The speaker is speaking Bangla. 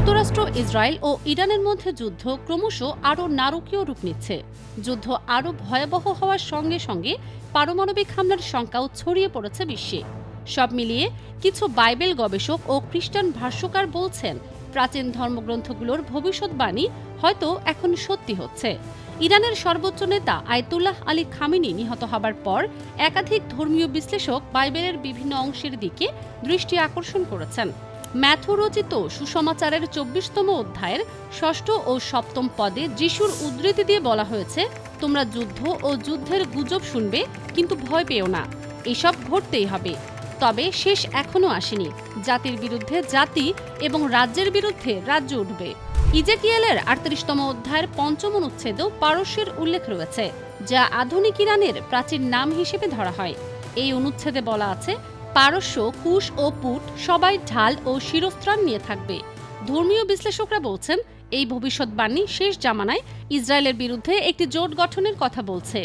যুক্তরাষ্ট্র, ইসরায়েল ও ইরানের মধ্যে যুদ্ধ ক্রমশ আরও নারকীয় রূপ নিচ্ছে। যুদ্ধ আরও ভয়াবহ হওয়ার সঙ্গে সঙ্গে পারমাণবিক হামলার শঙ্কাও ছড়িয়ে পড়েছে বিশ্বে। সব মিলিয়ে কিছু বাইবেল গবেষক ও খ্রিস্টান ভাষ্যকার বলছেন, প্রাচীন ধর্মগ্রন্থগুলোর ভবিষ্যৎবাণী হয়তো এখন সত্যি হচ্ছে। ইরানের সর্বোচ্চ নেতা আয়াতুল্লাহ আলী খামেনি নিহত হবার পর একাধিক ধর্মীয় বিশ্লেষক বাইবেলের বিভিন্ন অংশের দিকে দৃষ্টি আকর্ষণ করেছেন। ম্যাথু রচিত সুসমাচারের ২৪তম অধ্যায়ের ৬ষ্ঠ ও ৭ম পদে যিশুর উদ্ধৃতি দিয়ে বলা হয়েছে, তোমরা যুদ্ধ ও যুদ্ধের গুজব শুনবে, কিন্তু ভয় পেও না, এসব ঘটতেই হবে। তবে শেষ এখনো আসেনি। জাতির বিরুদ্ধে জাতি এবং রাজ্যের বিরুদ্ধে রাজ্য উঠবে। ইজেকিয়েলের ৩৮তম অধ্যায়ের ৫ম অনুচ্ছেদেও পারস্যের উল্লেখ রয়েছে, যা আধুনিক ইরানের প্রাচীন নাম হিসেবে ধরা হয়। এই অনুচ্ছেদে বলা আছে, পারস্য, কুশ ও পুট সবাই ঢাল ও শিরস্ত্রাণ নিয়ে থাকবে। ধর্মীয় বিশ্লেষকরা বলছেন, এই ভবিষ্যৎবাণী শেষ জামানায় ইসরায়েলের বিরুদ্ধে একটি জোট গঠনের কথা বলছে।